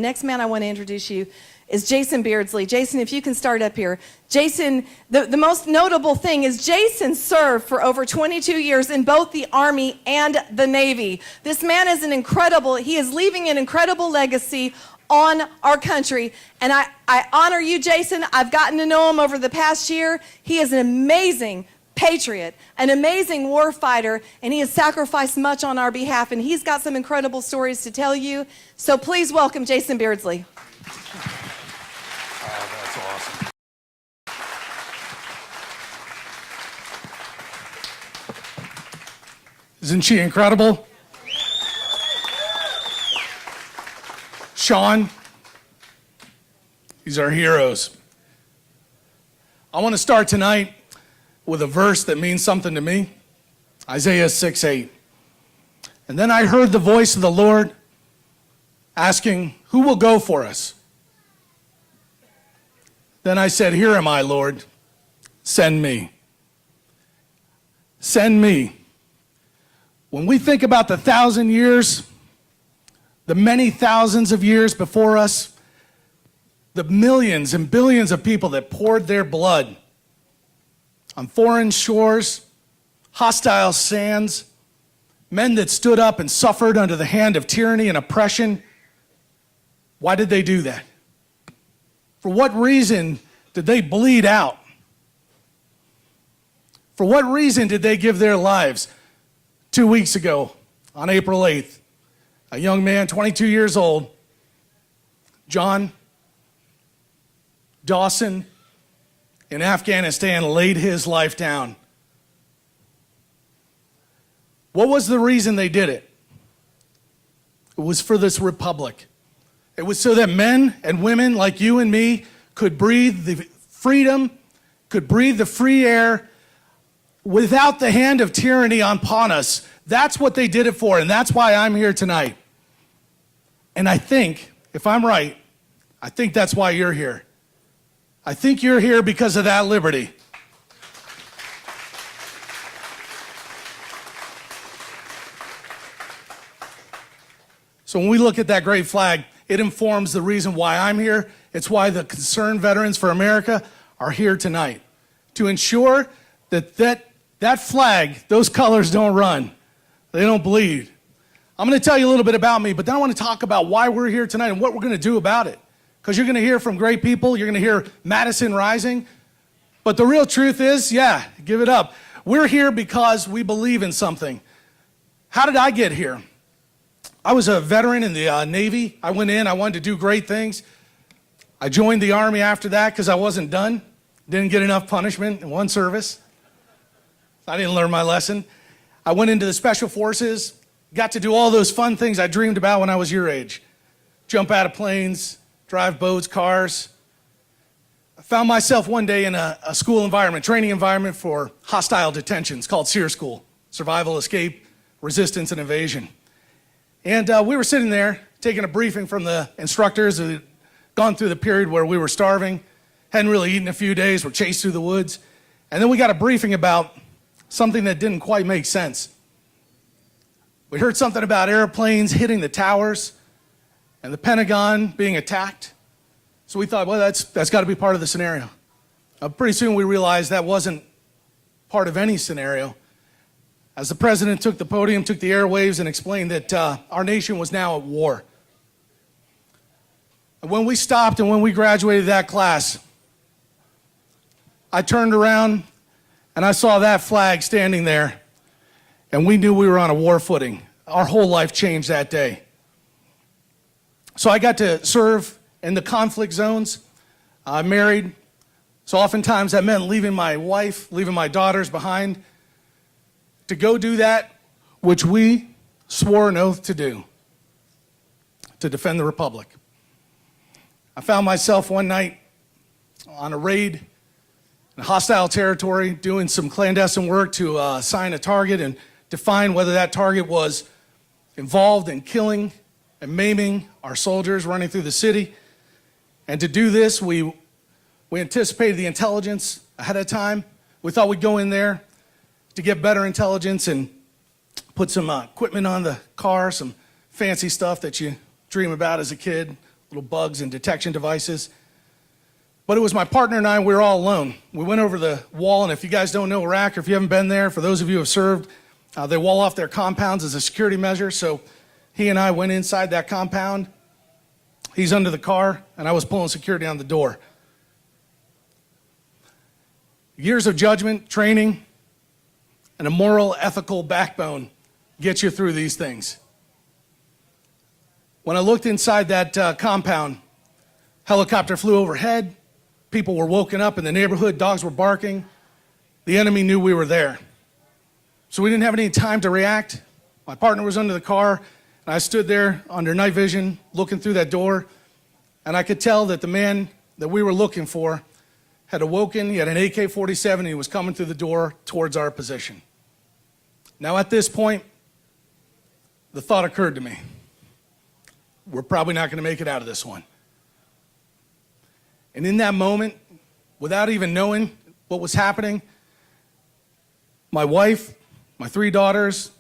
Next man I want to introduce you is Jason Beardsley. Jason, if you can start up here. Jason, the most notable thing is Jason served for over 22 years in both the Army and the Navy. This man is he is leaving an incredible legacy on our country. And I honor you, Jason. I've gotten to know him over the past year. He is an amazing patriot, an amazing war fighter, and he has sacrificed much on our behalf, and he's got some incredible stories to tell you. So please welcome Jason Beardsley. Oh, that's awesome. Isn't she incredible? Sean, these are heroes. I want to start tonight with a verse that means something to me, Isaiah 6:8. And then I heard the voice of the Lord asking, "Who will go for us?" Then I said, "Here am I, Lord. Send me." Send me. When we think about the 1,000 years, the many thousands of years before us, the millions and billions of people that poured their blood on foreign shores, hostile sands, men that stood up and suffered under the hand of tyranny and oppression. Why did they do that? For what reason did they bleed out? For what reason did they give their lives? 2 weeks ago, on April 8th, a young man, 22 years old, John Dawson, in Afghanistan, laid his life down. What was the reason they did it? It was for this republic. It was so that men and women like you and me could breathe the freedom, could breathe the free air without the hand of tyranny upon us. That's what they did it for, and that's why I'm here tonight. And I think, if I'm right, I think that's why you're here. I think you're here because of that liberty. So when we look at that great flag, it informs the reason why I'm here. It's why the Concerned Veterans for America are here tonight, to ensure that that flag, those colors don't run. They don't bleed. I'm going to tell you a little bit about me, but then I want to talk about why we're here tonight and what we're going to do about it. Because you're going to hear from great people. You're going to hear Madison Rising. But the real truth is, yeah, give it up. We're here because we believe in something. How did I get here? I was a veteran in the Navy. I went in. I wanted to do great things. I joined the Army after that because I wasn't done. Didn't get enough punishment in one service. I didn't learn my lesson. I went into the Special Forces. Got to do all those fun things I dreamed about when I was your age. Jump out of planes, drive boats, cars. I found myself one day in a school environment, training environment for hostile detentions called SEER School, Survival, Escape, Resistance, and Evasion. And we were sitting there taking a briefing from the instructors who had gone through the period where we were starving, hadn't really eaten in a few days, were chased through the woods. And then we got a briefing about something that didn't quite make sense. We heard something about airplanes hitting the towers and the Pentagon being attacked. So we thought, well, that's got to be part of the scenario. Pretty soon we realized that wasn't part of any scenario. As the president took the podium, took the airwaves, and explained that our nation was now at war. And when we stopped and when we graduated that class, I turned around and I saw that flag standing there, and we knew we were on a war footing. Our whole life changed that day. So I got to serve in the conflict zones. I'm married, so oftentimes that meant leaving my wife, leaving my daughters behind to go do that which we swore an oath to do, to defend the Republic. I found myself one night on a raid in hostile territory, doing some clandestine work to assign a target and define whether that target was involved in killing and maiming our soldiers running through the city. And to do this, we anticipated the intelligence ahead of time. We thought we'd go in there to get better intelligence and put some equipment on the car, some fancy stuff that you dream about as a kid, little bugs and detection devices. But it was my partner and I, we were all alone. We went over the wall, and if you guys don't know Iraq, or if you haven't been there, for those of you who have served, they wall off their compounds as a security measure. So he and I went inside that compound. He's under the car, and I was pulling security on the door. Years of judgment, training, and a moral, ethical backbone get you through these things. When I looked inside that compound, helicopter flew overhead. People were woken up in the neighborhood. Dogs were barking. The enemy knew we were there. So we didn't have any time to react. My partner was under the car, and I stood there under night vision looking through that door, and I could tell that the man that we were looking for had awoken. He had an AK-47, and he was coming through the door towards our position. Now at this point, the thought occurred to me, we're probably not going to make it out of this one. And in that moment, without even knowing what was happening, my wife, my 3 daughters,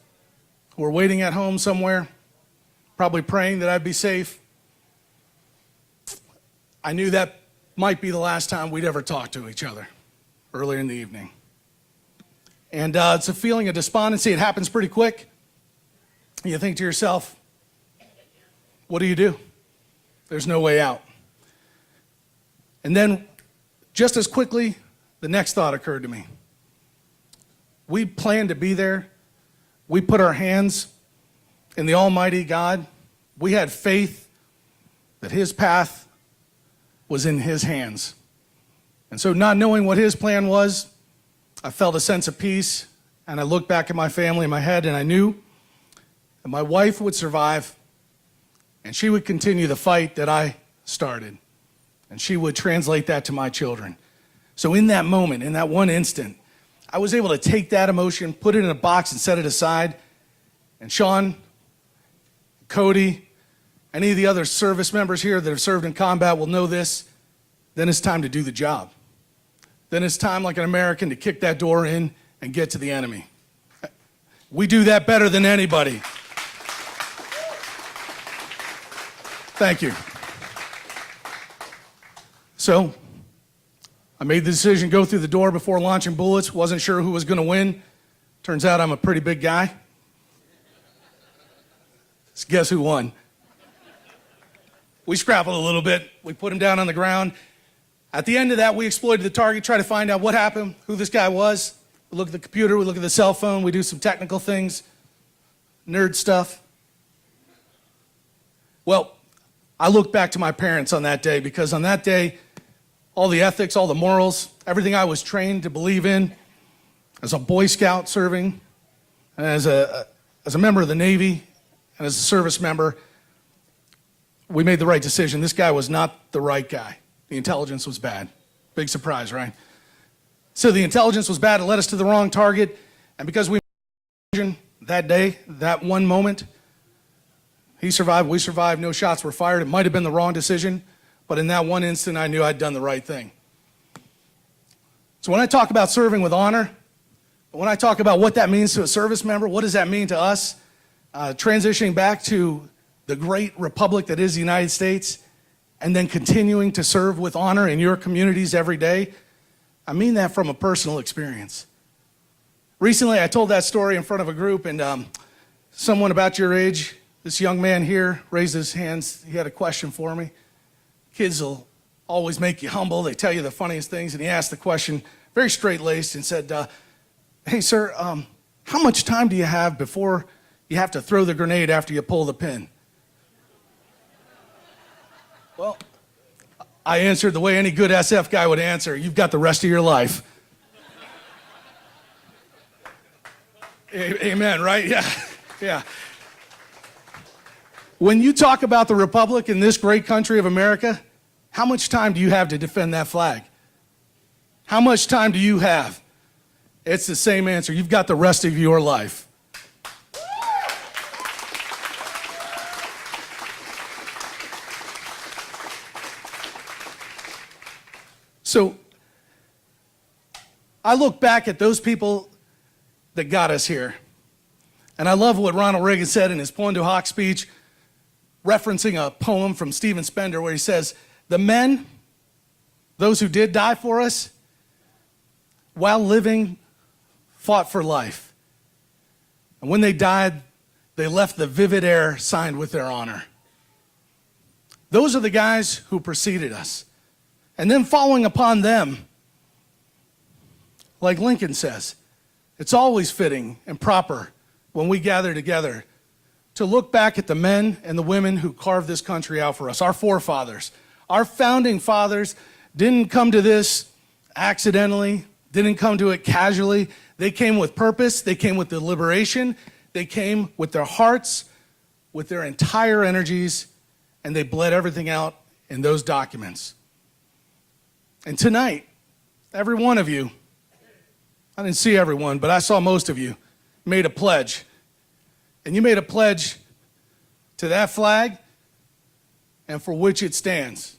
who were waiting at home somewhere, probably praying that I'd be safe, I knew that might be the last time we'd ever talk to each other earlier in the evening. And it's a feeling of despondency. It happens pretty quick. You think to yourself, what do? There's no way out. And then, just as quickly, the next thought occurred to me. We planned to be there. We put our hands in the Almighty God. We had faith that His path was in His hands. And so, not knowing what His plan was, I felt a sense of peace, and I looked back at my family in my head, and I knew that my wife would survive, and she would continue the fight that I started, and she would translate that to my children. So in that moment, in that one instant, I was able to take that emotion, put it in a box, and set it aside. And Sean, Cody, any of the other service members here that have served in combat will know this. Then it's time to do the job. Then it's time, like an American, to kick that door in and get to the enemy. We do that better than anybody. Thank you. So, I made the decision to go through the door before launching bullets. Wasn't sure who was going to win. Turns out I'm a pretty big guy. So guess who won? We scrappled a little bit. We put him down on the ground. At the end of that, we exploited the target, tried to find out what happened, who this guy was. We look at the computer, we look at the cell phone, we do some technical things, nerd stuff. Well, I look back to my parents on that day, because on that day, all the ethics, all the morals, everything I was trained to believe in as a Boy Scout serving, and as a member of the Navy, and as a service member, we made the right decision. This guy was not the right guy. The intelligence was bad. Big surprise, right? So the intelligence was bad. It led us to the wrong target. And because we that day, that one moment, he survived, we survived, no shots were fired. It might have been the wrong decision, but in that one instant, I knew I'd done the right thing. So when I talk about serving with honor, when I talk about what that means to a service member, what does that mean to us? Transitioning back to the great republic that is the United States, and then continuing to serve with honor in your communities every day, I mean that from a personal experience. Recently, I told that story in front of a group, and someone about your age, this young man here, raised his hands. He had a question for me. Kids will always make you humble. They tell you the funniest things, and he asked the question, very straight-laced, and said, hey, sir, how much time do you have before you have to throw the grenade after you pull the pin? Well, I answered the way any good SF guy would answer. You've got the rest of your life. Amen, right? Yeah, yeah. When you talk about the Republic in this great country of America, how much time do you have to defend that flag? How much time do you have? It's the same answer. You've got the rest of your life. So I look back at those people that got us here. And I love what Ronald Reagan said in his Pondo Hoc speech. referencing a poem from Stephen Spender where he says, "The men, those who did die for us, while living, fought for life. And when they died, they left the vivid air signed with their honor." Those are the guys who preceded us. And then following upon them, like Lincoln says, it's always fitting and proper when we gather together to look back at the men and the women who carved this country out for us, our forefathers. Our founding fathers didn't come to this accidentally, didn't come to it casually. They came with purpose, they came with deliberation, they came with their hearts, with their entire energies, and they bled everything out in those documents. And tonight, every one of you, I didn't see everyone, but I saw most of you, made a pledge. And you made a pledge to that flag and for which it stands.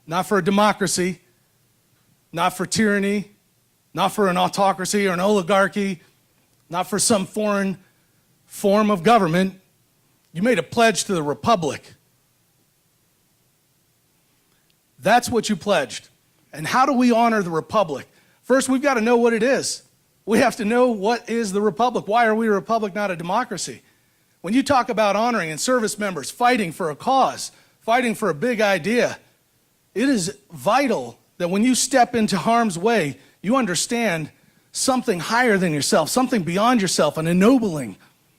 Not for a democracy, not for tyranny, not for an autocracy or an oligarchy, not for some foreign form of government. You made a pledge to the republic. That's what you pledged. And how do we honor the republic? First, we've got to know what it is. We have to know what is the republic. Why are we a republic, not a democracy? When you talk about honoring and service members fighting for a cause, fighting for a big idea, it is vital that when you step into harm's way, you understand something higher than yourself, something beyond yourself, an ennobling,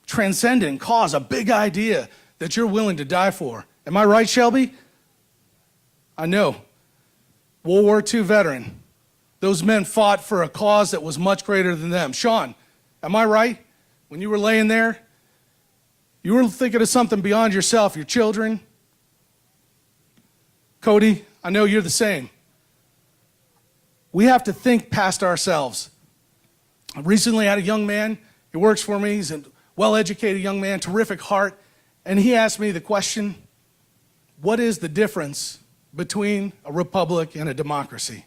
transcendent cause, a big idea that you're willing to die for. Am I right, Shelby? I know. World War II veteran. Those men fought for a cause that was much greater than them. Sean, am I right? When you were laying there, you were thinking of something beyond yourself, your children. Cody, I know you're the same. We have to think past ourselves. I recently had a young man, he works for me, he's a well-educated young man, terrific heart, and he asked me the question, what is the difference between a republic and a democracy?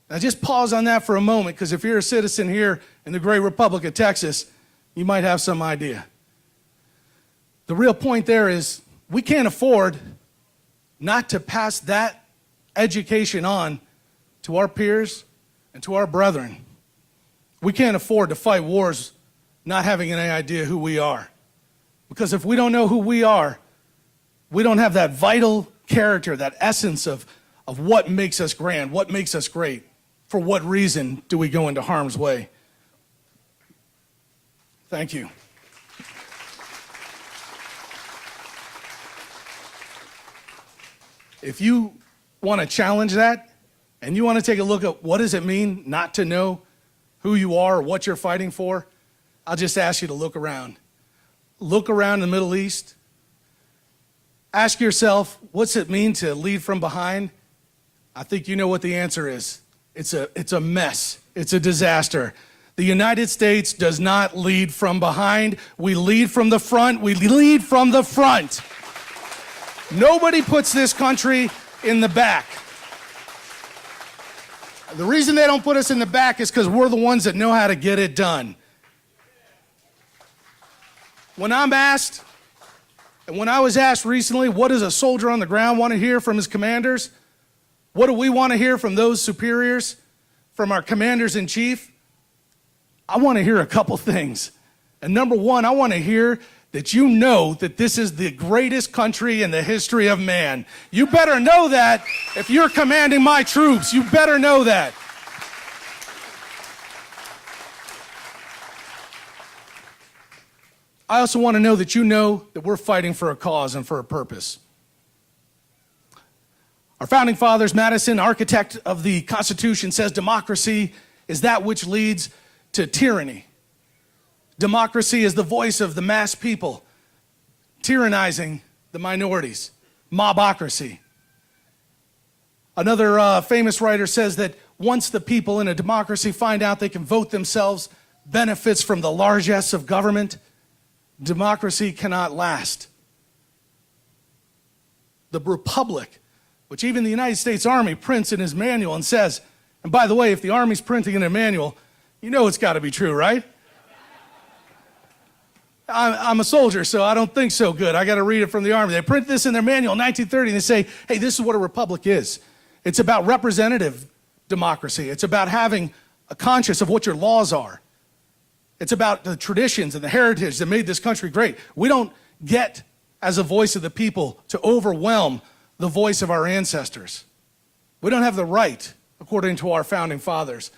Now just pause on that for a moment, because if you're a citizen here in the great Republic of Texas, you might have some idea. The real point there is we can't afford not to pass that education on to our peers and to our brethren. We can't afford to fight wars not having any idea who we are. Because if we don't know who we are, we don't have that vital character, that essence of what makes us grand, what makes us great. For what reason do we go into harm's way? Thank you. If you want to challenge that, and you want to take a look at what does it mean not to know who you are or what you're fighting for, I'll just ask you to look around. Look around the Middle East. Ask yourself, what's it mean to lead from behind? I think you know what the answer is. It's a mess. It's a disaster. The United States does not lead from behind. We lead from the front. We lead from the front. Nobody puts this country in the back. The reason they don't put us in the back is because we're the ones that know how to get it done. When I'm asked, and when I was asked recently, what does a soldier on the ground want to hear from his commanders? What do we want to hear from those superiors, from our commanders in chief? I want to hear a couple things. And number one, I want to hear that you know that this is the greatest country in the history of man. You better know that if you're commanding my troops. You better know that. I also want to know that you know that we're fighting for a cause and for a purpose. Our founding fathers, Madison, architect of the Constitution, says democracy is that which leads to tyranny. Democracy is the voice of the mass people, tyrannizing the minorities, mobocracy. Another famous writer says that once the people in a democracy find out they can vote themselves benefits from the largesse of government, democracy cannot last. The republic, which even the United States Army prints in his manual and says, and by the way, if the Army's printing in a manual, you know it's got to be true, right? I'm a soldier, so I don't think so good. I got to read it from the Army. They print this in their manual in 1930, and they say, hey, this is what a republic is. It's about representative democracy. It's about having a conscience of what your laws are. It's about the traditions and the heritage that made this country great. We don't get, as a voice of the people, to overwhelm the voice of our ancestors. We don't have the right, according to our founding fathers.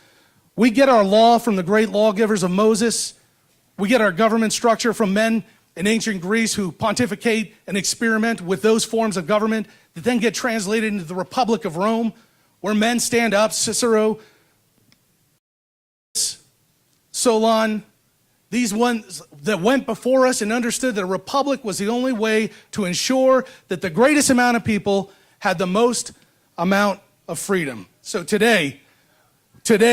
We get our law from the great lawgivers of Moses. We get our government structure from men in ancient Greece who pontificate and experiment with those forms of government that then get translated into the Republic of Rome, where men stand up, Cicero, Solon, these ones that went before us and understood that a republic was the only way to ensure that the greatest amount of people had the most amount of freedom. So today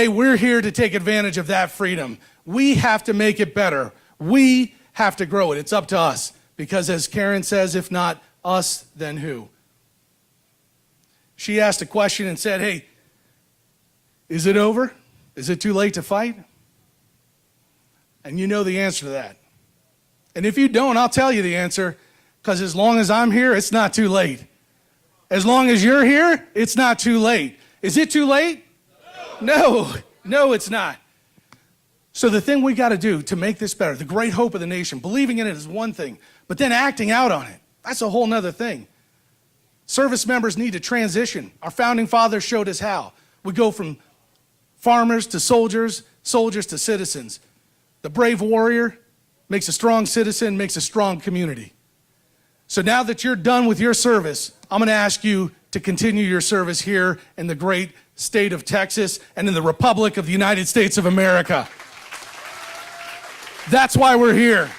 we're here to take advantage of that freedom. We have to make it better. We have to grow it. It's up to us. Because as Karen says, if not us, then who? She asked a question and said, hey, is it over? Is it too late to fight? And you know the answer to that. And if you don't, I'll tell you the answer, because as long as I'm here, it's not too late. As long as you're here, it's not too late. Is it too late? No, it's not. So the thing we got to do to make this better, the great hope of the nation, believing in it is one thing, but then acting out on it, that's a whole nother thing. Service members need to transition. Our founding fathers showed us how. We go from farmers to soldiers, soldiers to citizens. The brave warrior makes a strong citizen, makes a strong community. So now that you're done with your service, I'm going to ask you to continue your service here in the great state of Texas and in the Republic of the United States of America. That's why we're here.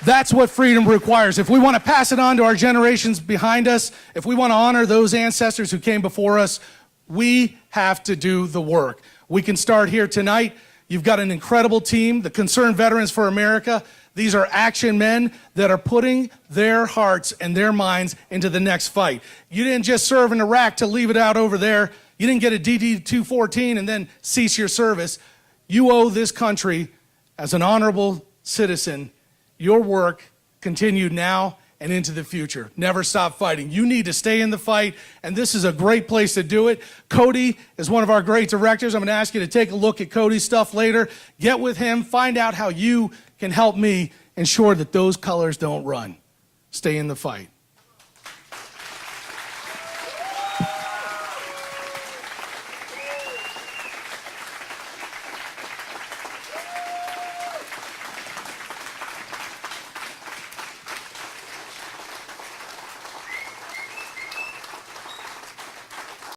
That's what freedom requires. If we want to pass it on to our generations behind us, if we want to honor those ancestors who came before us, we have to do the work. We can start here tonight. You've got an incredible team, the Concerned Veterans for America. These are action men that are putting their hearts and their minds into the next fight. You didn't just serve in Iraq to leave it out over there. You didn't get a DD-214 and then cease your service. You owe this country, as an honorable citizen, your work continued now and into the future. Never stop fighting. You need to stay in the fight, and this is a great place to do it. Cody is one of our great directors. I'm going to ask you to take a look at Cody's stuff later. Get with him. Find out how you can help me ensure that those colors don't run. Stay in the fight.